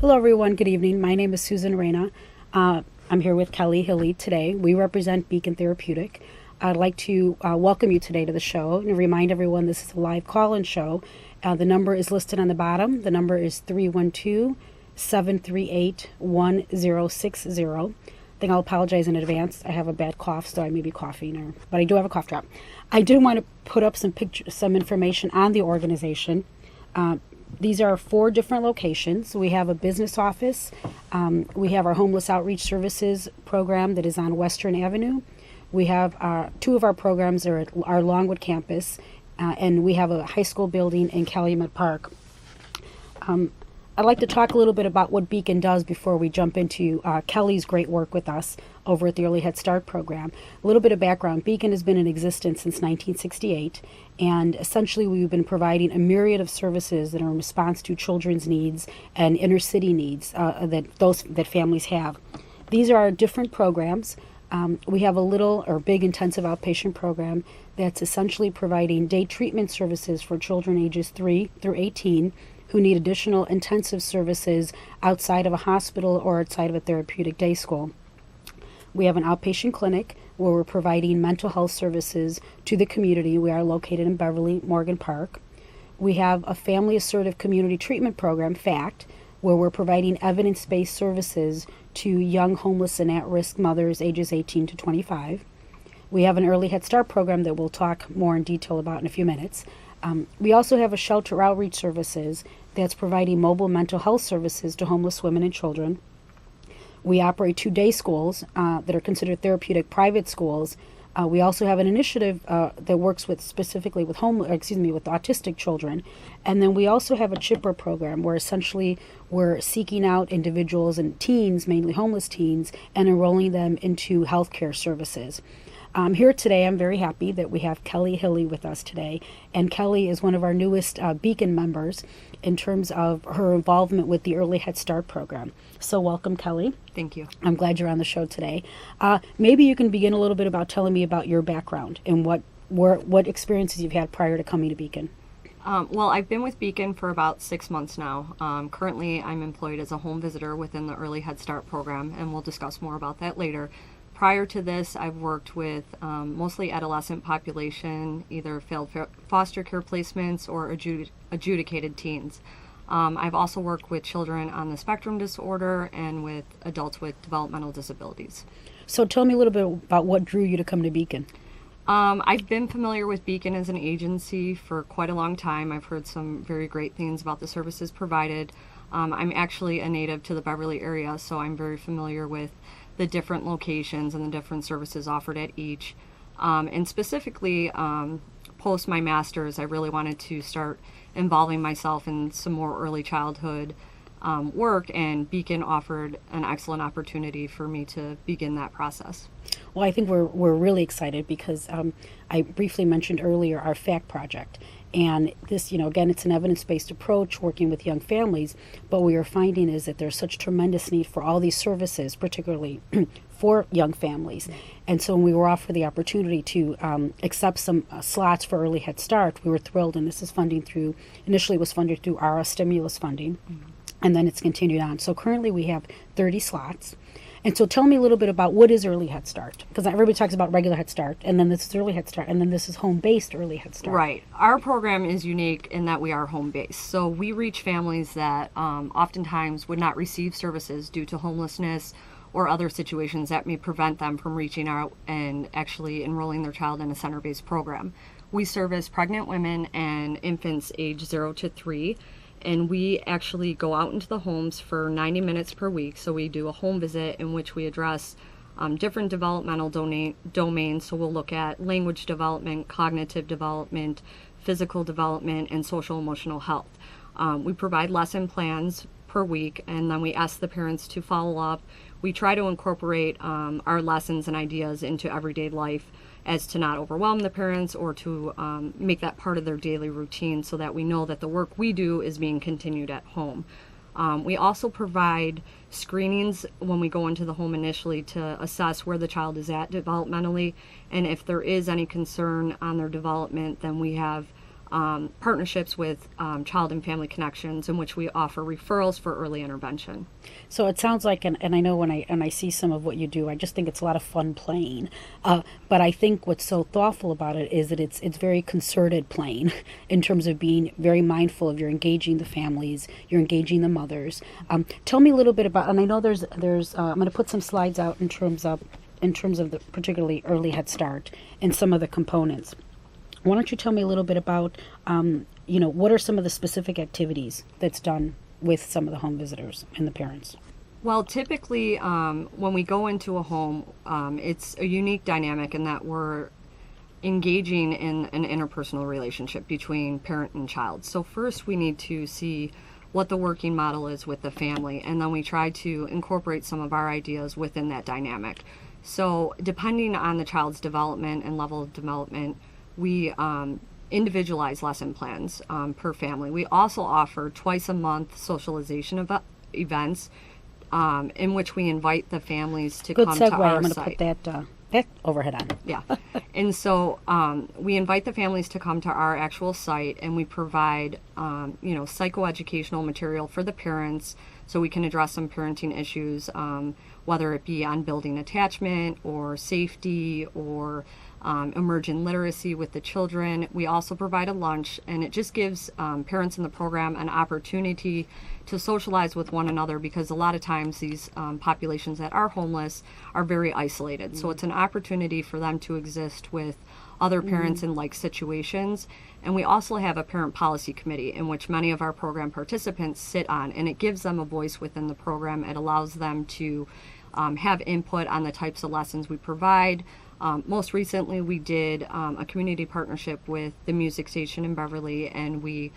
Hello, everyone. Good evening. My name is Susan Reyna. I'm here with Kelly Hilley today. We represent Beacon Therapeutic. I'd like to welcome you today to the show and remind everyone this is a live call-in show. The number is listed on the bottom. The number is 312-738-1060. I think I'll apologize in advance. I have a bad cough, so I may be coughing, but I do have a cough drop. I do want to put up some information on the organization. These are 4 different locations. We have a business office. We have our homeless outreach services program that is on Western Avenue. We have 2 of our programs are at our Longwood campus, and we have a high school building in Calumet Park. I'd like to talk a little bit about what Beacon does before we jump into Kelly's great work with us over at the Early Head Start program. A little bit of background. Beacon has been in existence since 1968, and essentially we've been providing a myriad of services that are in response to children's needs and inner city needs that families have. These are our different programs. We have a little or big intensive outpatient program that's essentially providing day treatment services for children ages 3 through 18 who need additional intensive services outside of a hospital or outside of a therapeutic day school. We have an outpatient clinic where we're providing mental health services to the community. We are located in Beverly, Morgan Park. We have a family assertive community treatment program, FACT, where we're providing evidence-based services to young homeless and at-risk mothers ages 18 to 25. We have an Early Head Start program that we'll talk more in detail about in a few minutes. We also have a shelter outreach services that's providing mobile mental health services to homeless women and children. We operate 2 day schools that are considered therapeutic private schools. We also have an initiative that works specifically with autistic children. And then we also have a CHIPPER program where essentially we're seeking out individuals and teens, mainly homeless teens, and enrolling them into healthcare services. Here today, I'm very happy that we have Kelly Hilley with us today. And Kelly is one of our newest Beacon members in terms of her involvement with the Early Head Start program. So welcome, Kelly. Thank you. I'm glad you're on the show today. Maybe you can begin a little bit about telling me about your background and what experiences you've had prior to coming to Beacon. Well, I've been with Beacon for about 6 months now. Currently, I'm employed as a home visitor within the Early Head Start program, and we'll discuss more about that later. Prior to this, I've worked with mostly adolescent population, either failed foster care placements or adjudicated teens. I've also worked with children on the spectrum disorder and with adults with developmental disabilities. So tell me a little bit about what drew you to come to Beacon. I've been familiar with Beacon as an agency for quite a long time. I've heard some very great things about the services provided. I'm actually a native to the Beverly area, so I'm very familiar with the different locations and the different services offered at each. And specifically, post my master's, I really wanted to start involving myself in some more early childhood work, and Beacon offered an excellent opportunity for me to begin that process. Well, I think we're really excited because I briefly mentioned earlier our FACT project. And this, again, it's an evidence-based approach working with young families, but what we are finding is that there's such tremendous need for all these services, particularly for young families. And so when we were offered the opportunity to accept some slots for Early Head Start, we were thrilled, and this is initially was funded through ARA stimulus funding, and then it's continued on. So currently we have 30 slots. And so tell me a little bit about what is Early Head Start, because everybody talks about regular Head Start, and then this is Early Head Start, and then this is home-based Early Head Start. Right. Our program is unique in that we are home-based. So we reach families that oftentimes would not receive services due to homelessness or other situations that may prevent them from reaching out and actually enrolling their child in a center-based program. We service pregnant women and infants age 0 to 3. And we actually go out into the homes for 90 minutes per week. So we do a home visit in which we address different developmental domains. So we'll look at language development, cognitive development, physical development, and social emotional health. We provide lesson plans per week, and then we ask the parents to follow up. We try to incorporate our lessons and ideas into everyday life as to not overwhelm the parents or to make that part of their daily routine so that we know that the work we do is being continued at home. We also provide screenings when we go into the home initially to assess where the child is at developmentally, and if there is any concern on their development, then we have partnerships with Child and Family Connections, in which we offer referrals for early intervention. So it sounds like, and I know when I see some of what you do, I just think it's a lot of fun playing. But I think what's so thoughtful about it is that it's very concerted playing in terms of being very mindful of you're engaging the families, you're engaging the mothers. Tell me a little bit about, and I know there's I'm going to put some slides out in terms of the particularly early Head Start and some of the components. Why don't you tell me a little bit about, what are some of the specific activities that's done with some of the home visitors and the parents? Well, typically, when we go into a home, it's a unique dynamic in that we're engaging in an interpersonal relationship between parent and child. So first we need to see what the working model is with the family, and then we try to incorporate some of our ideas within that dynamic. So depending on the child's development and level of development, we individualize lesson plans per family. We also offer twice a month socialization events in which we invite the families to Good come segue. to our I'm going to site. put that overhead on. Yeah. And so we invite the families to come to our actual site, and we provide, psychoeducational material for the parents so we can address some parenting issues, whether it be on building attachment or safety or emergent literacy with the children. We also provide a lunch, and it just gives parents in the program an opportunity to socialize with one another, because a lot of times these populations that are homeless are very isolated. So it's an opportunity for them to exist with other parents in like situations. And we also have a parent policy committee in which many of our program participants sit on, and it gives them a voice within the program. It allows them to have input on the types of lessons we provide. Most recently, we did a community partnership with the music station in Beverly, and we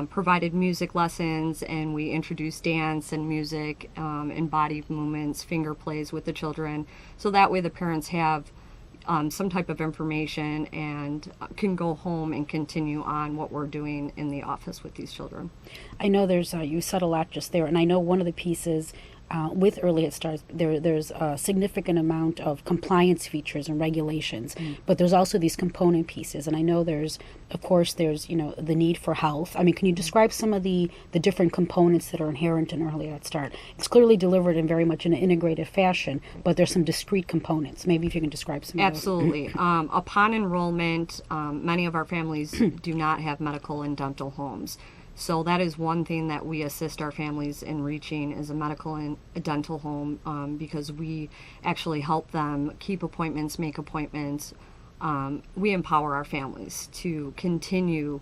provided music lessons, and we introduced dance and music and body movements, finger plays with the children. So that way the parents have some type of information and can go home and continue on what we're doing in the office with these children. I know there's, you said a lot just there, and I know one of the pieces with Early Head Start, there's a significant amount of compliance features and regulations, but there's also these component pieces. And I know there's the need for health. I mean, can you describe some of the different components that are inherent in Early Head Start? It's clearly delivered in very much in an integrated fashion, but there's some discrete components. Maybe if you can describe some of those. Absolutely. Upon enrollment, many of our families do not have medical and dental homes. So that is one thing that we assist our families in reaching, is a medical and a dental home, because we actually help them keep appointments, make appointments. We empower our families to continue,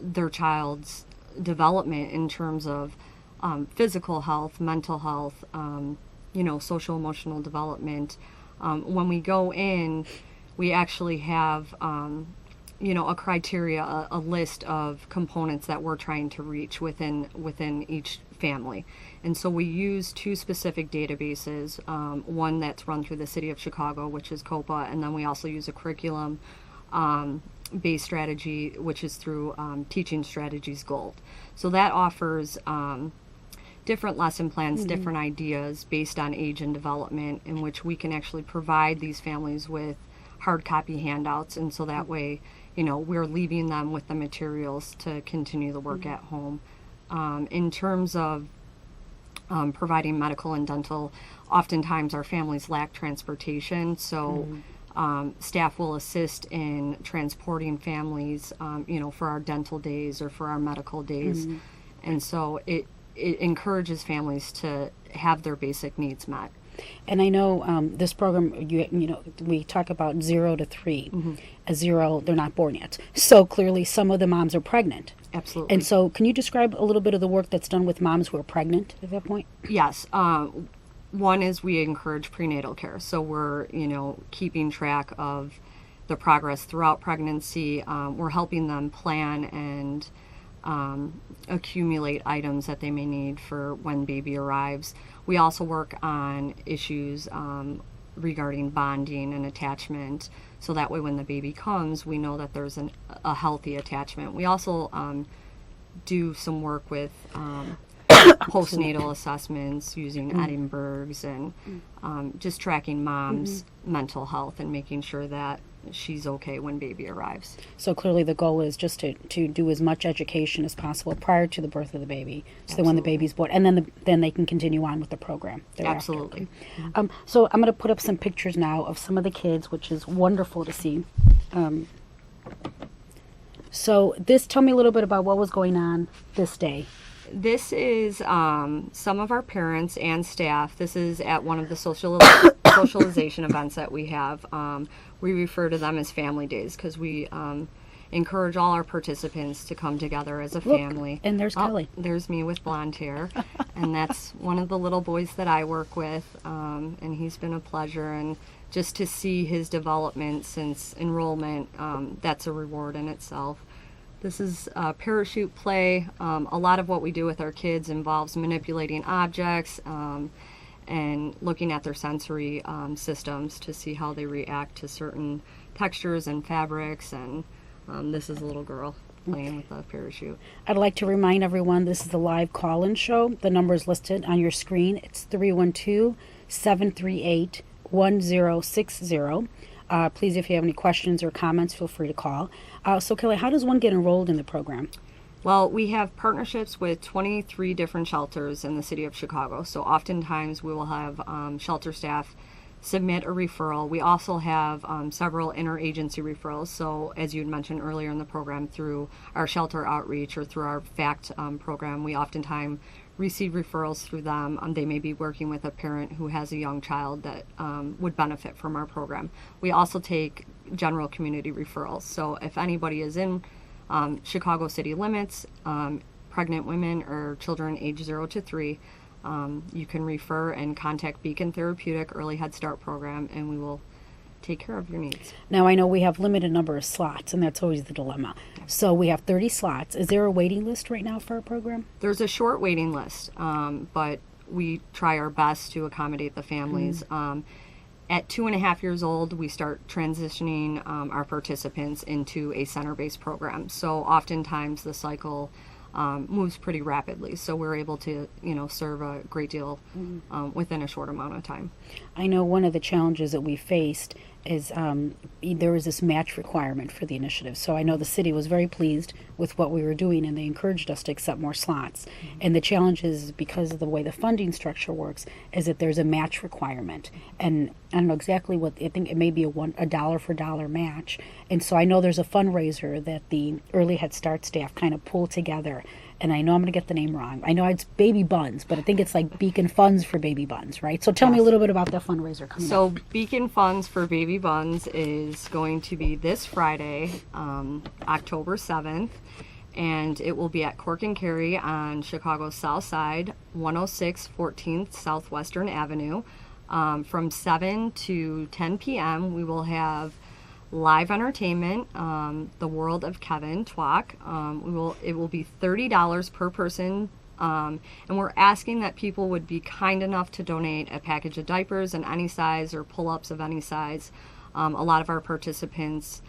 their child's development in terms of physical health, mental health, social emotional development. When we go in, we actually have a criteria, a list of components that we're trying to reach within each family. And so we use two specific databases, one that's run through the city of Chicago, which is COPA, and then we also use a curriculum based strategy, which is through Teaching Strategies Gold. So that offers different lesson plans, different ideas based on age and development, in which we can actually provide these families with hard copy handouts, and so that way we're leaving them with the materials to continue the work at home. In terms of providing medical and dental, oftentimes our families lack transportation, so staff will assist in transporting families for our dental days or for our medical days. And so it encourages families to have their basic needs met. And I know this program, we talk about 0 to 3. At 0, they're not born yet. So clearly some of the moms are pregnant. Absolutely. And so can you describe a little bit of the work that's done with moms who are pregnant at that point? Yes. One is we encourage prenatal care. So we're, keeping track of the progress throughout pregnancy. We're helping them plan and accumulate items that they may need for when baby arrives. We also work on issues regarding bonding and attachment, so that way when the baby comes, we know that there's a healthy attachment. We also do some work with postnatal assessments using Edinburghs and just tracking mom's mental health and making sure that she's okay when baby arrives. So clearly the goal is just to do as much education as possible prior to the birth of the baby, so that when the baby's born, and then they can continue on with the program thereafter. Absolutely. So I'm going to put up some pictures now of some of the kids, which is wonderful to see. So tell me a little bit about what was going on this day. This is some of our parents and staff. This is at one of the socialization events that we have. We refer to them as family days because we encourage all our participants to come together as a family. And there's Kelly. There's me with blonde hair. And that's one of the little boys that I work with. And he's been a pleasure. And just to see his development since enrollment, that's a reward in itself. This is parachute play. A lot of what we do with our kids involves manipulating objects and looking at their sensory systems to see how they react to certain textures and fabrics. And this is a little girl playing with a parachute. I'd like to remind everyone this is the live call-in show. The number is listed on your screen. It's 312-738-1060. Please, if you have any questions or comments, feel free to call. So, Kelly, how does one get enrolled in the program? Well, we have partnerships with 23 different shelters in the city of Chicago. So oftentimes we will have shelter staff submit a referral. We also have several interagency referrals. So as you had mentioned earlier in the program, through our shelter outreach or through our FACT program, we oftentimes receive referrals through them. They may be working with a parent who has a young child that would benefit from our program. We also take general community referrals. So if anybody is in Chicago city limits, pregnant women or children age 0 to 3, you can refer and contact Beacon Therapeutic Early Head Start program, and we will take care of your needs. Now, I know we have limited number of slots, and that's always the dilemma. So we have 30 slots. Is there a waiting list right now for our program? There's a short waiting list, but we try our best to accommodate the families. At 2.5 years old, we start transitioning our participants into a center-based program. So oftentimes the cycle moves pretty rapidly. So we're able to, serve a great deal within a short amount of time. I know one of the challenges that we faced is there was this match requirement for the initiative. So I know the city was very pleased with what we were doing, and they encouraged us to accept more slots. And the challenge is, because of the way the funding structure works, is that there's a match requirement. And I don't know exactly what, I think it may be a dollar for dollar match. And so I know there's a fundraiser that the Early Head Start staff kind of pulled together. And I know I'm going to get the name wrong. I know it's Baby Buns, but I think it's like Beacon Funds for Baby Buns, right? So tell me a little bit about that fundraiser coming up. So Beacon Funds for Baby Buns is going to be this Friday, October 7th, and it will be at Cork and Carry on Chicago's South Side, 106 14th Southwestern Avenue. From 7 to 10 p.m., we will have live entertainment, The World of Kevin Twalk. It will be $30 per person, and we're asking that people would be kind enough to donate a package of diapers in any size or pull-ups of any size. A lot of our participants'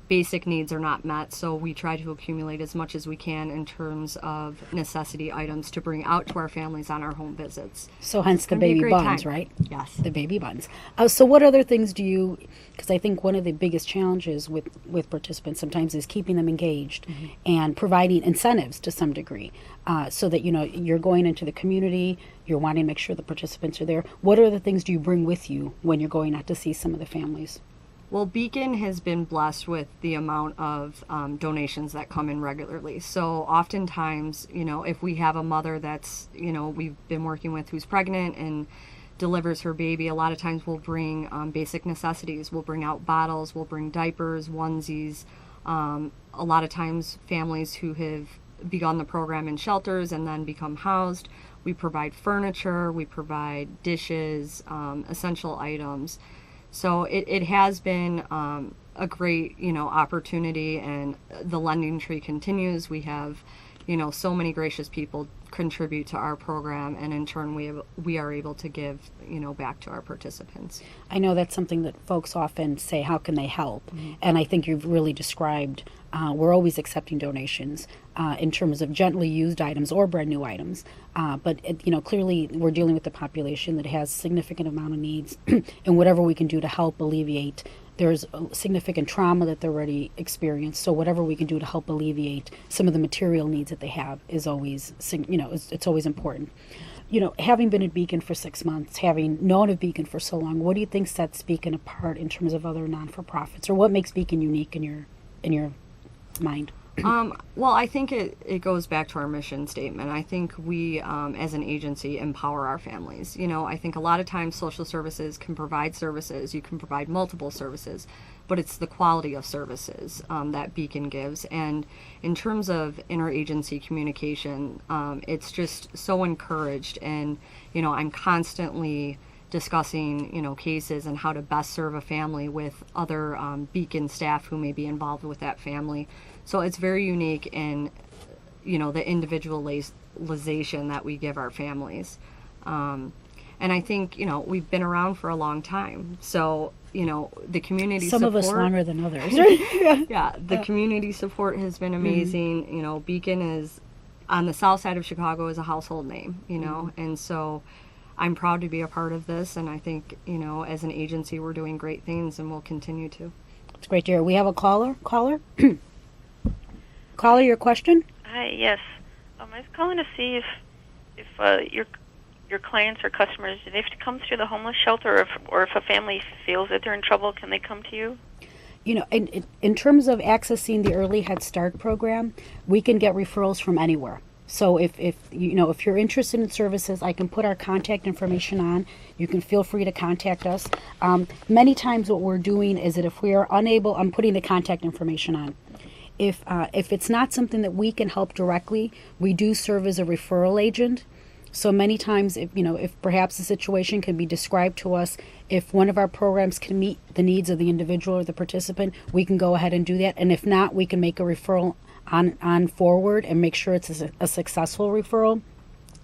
basic needs are not met, so we try to accumulate as much as we can in terms of necessity items to bring out to our families on our home visits. So hence the Baby Buns, time. Right? Yes. The Baby Buns. So what other things do you, because I think one of the biggest challenges with participants sometimes is keeping them engaged and providing incentives to some degree, so that, you're going into the community, you're wanting to make sure the participants are there. What other things do you bring with you when you're going out to see some of the families? Well, Beacon has been blessed with the amount of donations that come in regularly. So oftentimes, if we have a mother that's, we've been working with who's pregnant and delivers her baby, a lot of times we'll bring basic necessities. We'll bring out bottles, we'll bring diapers, onesies. A lot of times families who have begun the program in shelters and then become housed, we provide furniture, we provide dishes, essential items. So it has been a great, opportunity, and the lending tree continues. We have, so many gracious people contribute to our program, and in turn we are able to give, back to our participants. I know that's something that folks often say, how can they help? And I think you've really described, we're always accepting donations in terms of gently used items or brand new items. But clearly we're dealing with a population that has significant amount of needs, and whatever we can do to help alleviate there's a significant trauma that they're already experienced. So whatever we can do to help alleviate some of the material needs that they have is always, it's always important. Having been at Beacon for 6 months, having known of Beacon for so long, what do you think sets Beacon apart in terms of other non-for-profits, or what makes Beacon unique in your mind? Well, I think it goes back to our mission statement. I think we, as an agency, empower our families. I think a lot of times social services can provide services. You can provide multiple services, but it's the quality of services that Beacon gives. And in terms of interagency communication, it's just so encouraged. And, I'm constantly discussing, cases and how to best serve a family with other Beacon staff who may be involved with that family. So it's very unique in, the individualization that we give our families. And I think, we've been around for a long time. So, the community Some support. of us longer than others. Yeah, the community support has been amazing. Beacon is, on the south side of Chicago, is a household name, and so I'm proud to be a part of this. And I think, as an agency, we're doing great things and we'll continue to. It's great to hear. We have a caller. Caller, your question? Hi, yes. I was calling to see if your clients or customers, do they have to come through the homeless shelter, or if a family feels that they're in trouble, can they come to you? In terms of accessing the Early Head Start program, we can get referrals from anywhere. So if you're interested in services, I can put our contact information on. You can feel free to contact us. Many times what we're doing is that if we are unable, I'm putting the contact information on. If it's not something that we can help directly, we do serve as a referral agent. So many times, if perhaps the situation can be described to us, if one of our programs can meet the needs of the individual or the participant, we can go ahead and do that. And if not, we can make a referral on forward and make sure it's a successful referral.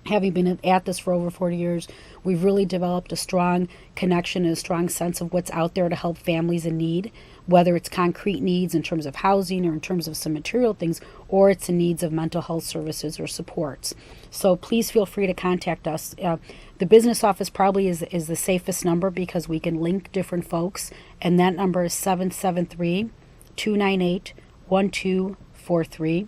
Having been at this for over 40 years, we've really developed a strong connection and a strong sense of what's out there to help families in need, whether it's concrete needs in terms of housing or in terms of some material things, or it's the needs of mental health services or supports. So please feel free to contact us. The business office probably is the safest number because we can link different folks, and that number is 773-298-1243.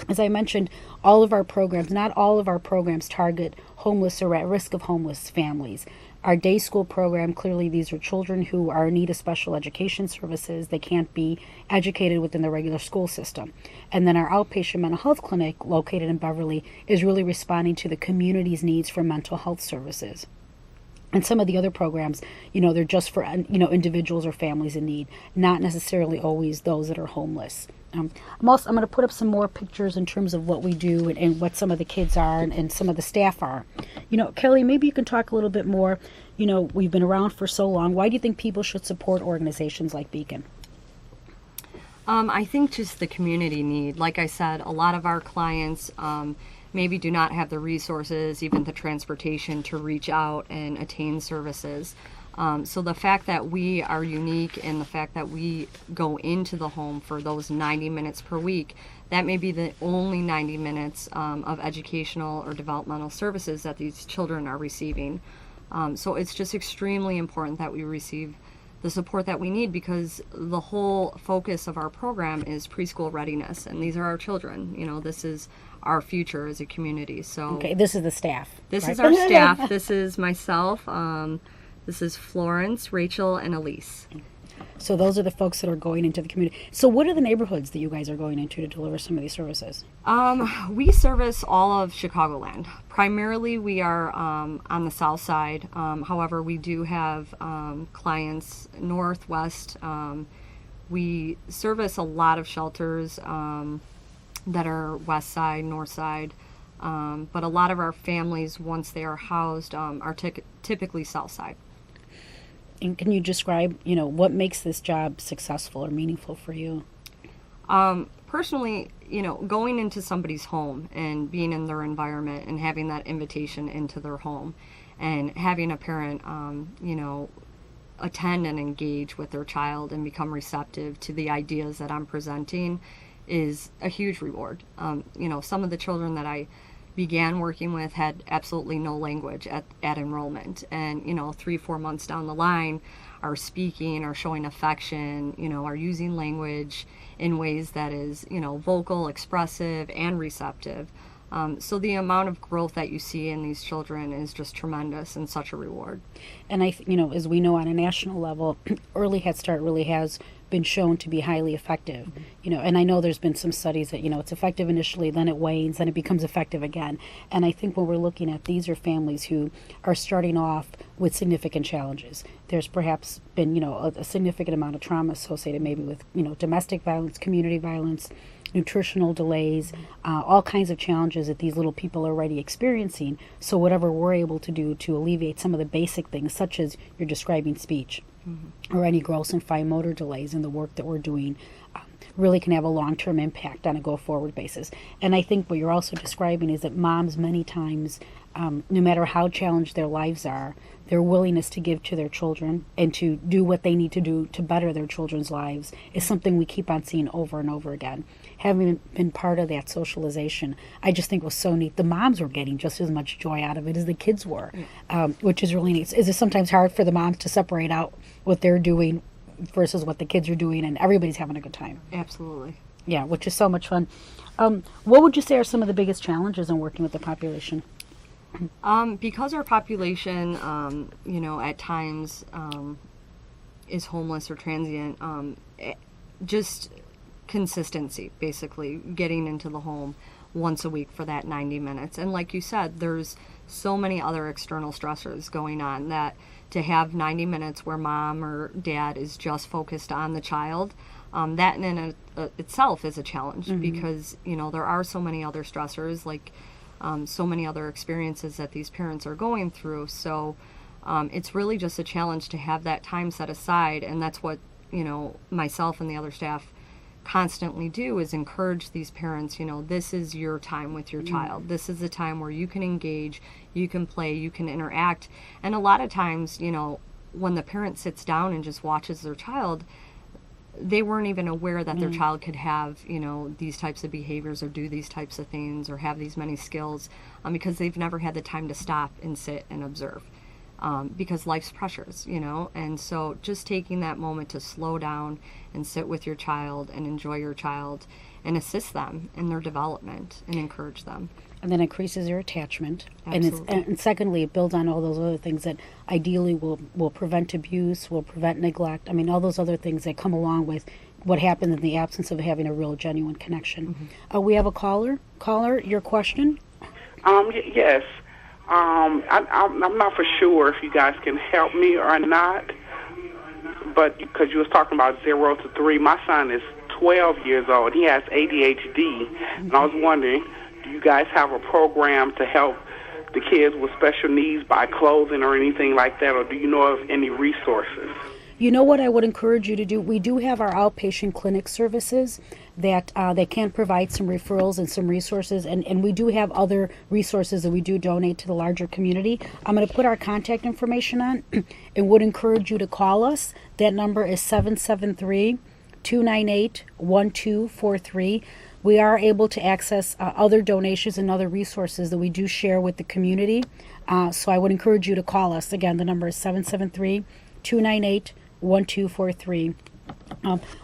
As I mentioned, not all of our programs target homeless or at risk of homeless families. Our day school program, clearly these are children who are in need of special education services. They can't be educated within the regular school system. And then our outpatient mental health clinic, located in Beverly, is really responding to the community's needs for mental health services. And some of the other programs, they're just for, individuals or families in need, not necessarily always those that are homeless. I'm going to put up some more pictures in terms of what we do and what some of the kids are and some of the staff are. Kelly, maybe you can talk a little bit more. We've been around for so long. Why do you think people should support organizations like Beacon? I think just the community need. Like I said, a lot of our clients maybe do not have the resources, even the transportation to reach out and attain services. So the fact that we are unique and the fact that we go into the home for those 90 minutes per week, that may be the only 90 minutes of educational or developmental services that these children are receiving. So it's just extremely important that we receive the support that we need, because the whole focus of our program is preschool readiness, and these are our children. This is our future as a community. So okay, this is the staff. This right? is our staff. This is myself. This is Florence, Rachel, and Elise. So those are the folks that are going into the community. So what are the neighborhoods that you guys are going into to deliver some of these services? We service all of Chicagoland. Primarily, we are on the south side. However, we do have clients northwest. We service a lot of shelters that are west side, north side. But a lot of our families, once they are housed, are typically south side. And can you describe, what makes this job successful or meaningful for you? Personally, going into somebody's home and being in their environment and having that invitation into their home and having a parent, attend and engage with their child and become receptive to the ideas that I'm presenting is a huge reward. Some of the children that I began working with had absolutely no language at enrollment, and 3-4 months down the line are speaking, are showing affection, are using language in ways that is, vocal, expressive, and receptive. So the amount of growth that you see in these children is just tremendous and such a reward. And as we know on a national level, early Head Start really has been shown to be highly effective. And I know there's been some studies that, it's effective initially, then it wanes, then it becomes effective again. And I think when we're looking at, these are families who are starting off with significant challenges. There's perhaps been, a significant amount of trauma associated maybe with, domestic violence, community violence, nutritional delays, all kinds of challenges that these little people are already experiencing. So whatever we're able to do to alleviate some of the basic things, such as you're describing speech, or any gross and fine motor delays in the work that we're doing, really can have a long-term impact on a go-forward basis. And I think what you're also describing is that moms many times, no matter how challenged their lives are, their willingness to give to their children and to do what they need to do to better their children's lives is something we keep on seeing over and over again. Having been part of that socialization, I just think was so neat. The moms were getting just as much joy out of it as the kids were, which is really neat. Is it sometimes hard for the moms to separate out what they're doing versus what the kids are doing, and everybody's having a good time? Absolutely. Yeah, which is so much fun. What would you say are some of the biggest challenges in working with the population? Because our population, at times is homeless or transient, just consistency, basically, getting into the home once a week for that 90 minutes. And like you said, there's so many other external stressors going on that to have 90 minutes where mom or dad is just focused on the child, that in itself is a challenge because, there are so many other stressors, like so many other experiences that these parents are going through. So it's really just a challenge to have that time set aside. And that's what, myself and the other staff constantly do, is encourage these parents, this is your time with your child. This is the time where you can engage, you can play, you can interact. And a lot of times, when the parent sits down and just watches their child, they weren't even aware that their child could have, these types of behaviors or do these types of things or have these many skills, because they've never had the time to stop and sit and observe, because life's pressures, and so just taking that moment to slow down and sit with your child and enjoy your child and assist them in their development and encourage them. And then increases your attachment. Absolutely. And secondly, it builds on all those other things that ideally will prevent abuse, will prevent neglect. I mean, all those other things that come along with what happens in the absence of having a real, genuine connection. We have a caller. Caller, your question? Yes. I'm not for sure if you guys can help me or not, but because you was talking about 0 to 3, my son is 12 years old. He has ADHD, and I was wondering, do you guys have a program to help the kids with special needs by clothing or anything like that, or do you know of any resources? You know what I would encourage you to do? We do have our outpatient clinic services that they can provide some referrals and some resources, and we do have other resources that we do donate to the larger community. I'm going to put our contact information on and would encourage you to call us. That number is 773-298-1243. We are able to access other donations and other resources that we do share with the community. So I would encourage you to call us. Again, the number is 773-298-1243.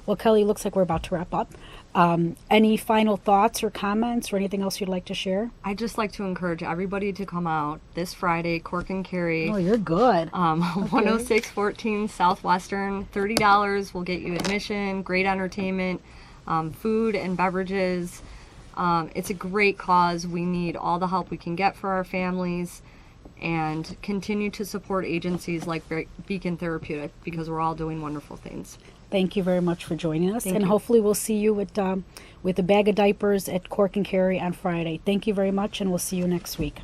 Well, Kelly, looks like we're about to wrap up. Any final thoughts or comments or anything else you'd like to share? I'd just like to encourage everybody to come out this Friday, Cork and Carry. Oh, you're good. 10614 Southwestern, $30 will get you admission, great entertainment, food and beverages. It's a great cause. We need all the help we can get for our families, and continue to support agencies like Beacon Therapeutic, because we're all doing wonderful things. Thank you very much for joining us. Thank and you. Hopefully we'll see you with a bag of diapers at Cork and Carry on Friday. Thank you very much, and we'll see you next week.